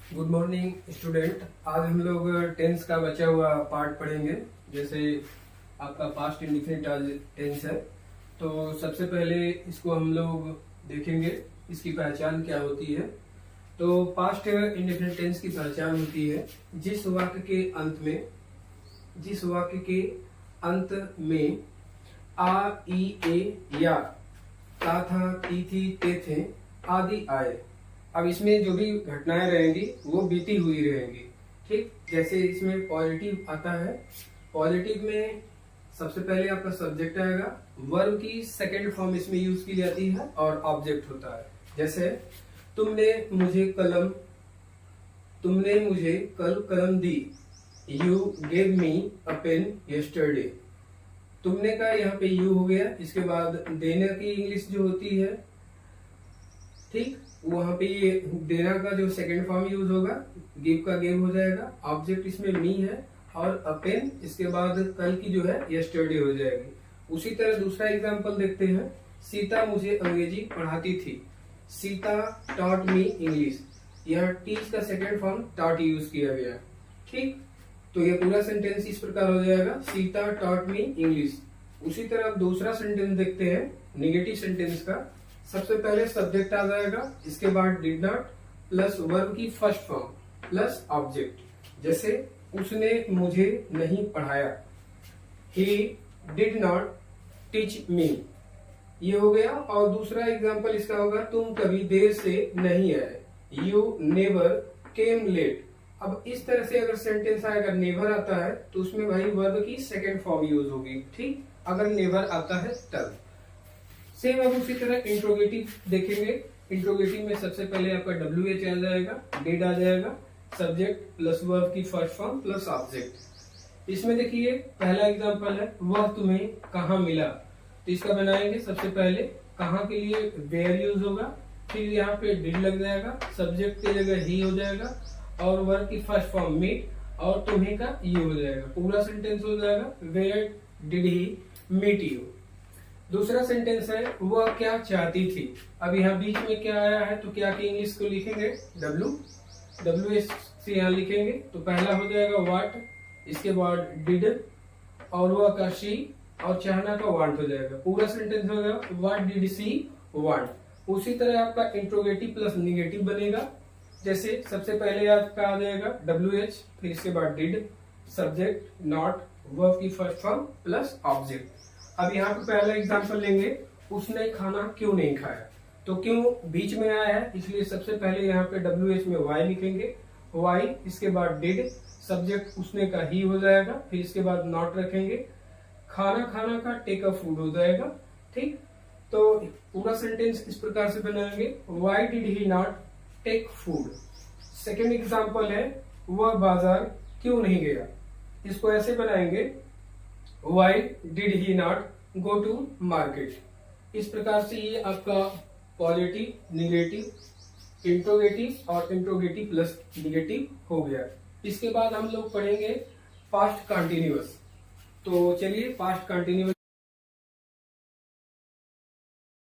Good morning student. आज हम लोग टेंस का बचा हुआ पार्ट पढ़ेंगे। जैसे आपका पास्ट इंडिफिनिट आज टेंस है, तो सबसे पहले इसको हम लोग देखेंगे, इसकी पहचान क्या होती है। तो पास्ट इंडिफिनिट टेंस की पहचान होती है जिस वाक्य के अंत में आ, ई, ए या ता, था, ती, थी, ते, थे आदि आए। अब इसमें जो भी घटनाएं रहेंगी वो बीती हुई रहेंगी। ठीक, जैसे इसमें पॉजिटिव आता है, पॉजिटिव में सबसे पहले आपका सब्जेक्ट आएगा, वर्ब की सेकंड फॉर्म इसमें यूज की जाती है और ऑब्जेक्ट होता है। जैसे तुमने मुझे कल कलम दी, you gave me a pen yesterday. तुमने का यहाँ पे यू हो गया, इसके बाद देने की इंग्लिश जो होती है, ठीक, वहां पे ये देना का जो सेकंड फॉर्म यूज होगा, गिव का गेव हो जाएगा, ऑब्जेक्ट इसमें मी है और अ पेन, इसके बाद कल की जो है यस्टरडे हो जाएगी। उसी तरह दूसरा एग्जांपल देखते हैं। सीता मुझे अंग्रेजी पढ़ाती थी, सीता टॉट मी इंग्लिश। यहाँ टीच का सेकंड फॉर्म टॉट यूज किया गया। ठीक, तो ये पूरा सेंटेंस इस प्रकार हो जाएगा, सीता टॉट मी इंग्लिश। उसी तरह दूसरा सेंटेंस देखते हैं, निगेटिव सेंटेंस का। सबसे पहले सब्जेक्ट आ जाएगा, इसके बाद डिड नॉट प्लस वर्ब की फर्स्ट फॉर्म प्लस ऑब्जेक्ट। जैसे उसने मुझे नहीं पढ़ाया, he did not teach me, ये हो गया। और दूसरा एग्जांपल इसका होगा, तुम कभी देर से नहीं आए, यू नेवर केम लेट। अब इस तरह से अगर सेंटेंस आएगा, नेवर आता है तो उसमें भाई वर्ब की सेकेंड फॉर्म यूज होगी। ठीक, अगर नेवर आता है तब। सेम अब उसी तरह इंट्रोगेटिव देखेंगे। इंट्रोगेटिव में सबसे पहले आपका WH आ जाएगा, डिड आ जाएगा, सब्जेक्ट प्लस वर्ब की फर्स्ट फॉर्म प्लस ऑब्जेक्ट। इसमें देखिए पहला एग्जांपल है, वह तुम्हें कहाँ मिला। तो इसका बनाएंगे, सबसे पहले कहाँ के लिए वेयर यूज होगा, फिर यहाँ पे डिड लग जाएगा, सब्जेक्ट की जगह ही हो जाएगा और वर्ब की फर्स्ट फॉर्म मीट और तुम्हें का यू हो जाएगा। पूरा सेंटेंस हो जाएगा, where did he meet you. दूसरा सेंटेंस है, वह क्या चाहती थी। अब यहाँ बीच में क्या आया है, तो क्या की इंग्लिश को लिखेंगे WH से यहाँ लिखेंगे। तो पहला हो जाएगा व्हाट, इसके बाद डिड और वह का शी और चाहना का वांट हो जाएगा। पूरा सेंटेंस हो जाएगा, व्हाट डिड शी वांट। उसी तरह आपका इंट्रोगेटिव प्लस निगेटिव बनेगा। जैसे सबसे पहले आपका आ जाएगा WH, फिर इसके बाद डिड, सब्जेक्ट नॉट, वर्ब की फर्स्ट फॉर्म प्लस ऑब्जेक्ट। अब यहाँ पे पहला एग्जांपल लेंगे, उसने खाना क्यों नहीं खाया। तो क्यों बीच में आया है, इसलिए सबसे पहले यहाँ पे WH में Y लिखेंगे, Y, इसके बाद डिड, सब्जेक्ट उसने का ही हो जाएगा, फिर इसके बाद नॉट रखेंगे, खाना का टेक अ फूड हो जाएगा। ठीक, तो पूरा सेंटेंस इस प्रकार से बनाएंगे, why did he not take food. Second example है, वह बाजार क्यों नहीं गया। इसको ऐसे बनाएंगे, Why did he not go to market। इस प्रकार से ये आपका पॉजिटिव, निगेटिव, इंट्रोगेटिव और इंट्रोगेटिव प्लस निगेटिव हो गया। इसके बाद हम लोग पढ़ेंगे पास्ट कंटिन्यूअस। तो चलिए पास्ट कंटिन्यूअस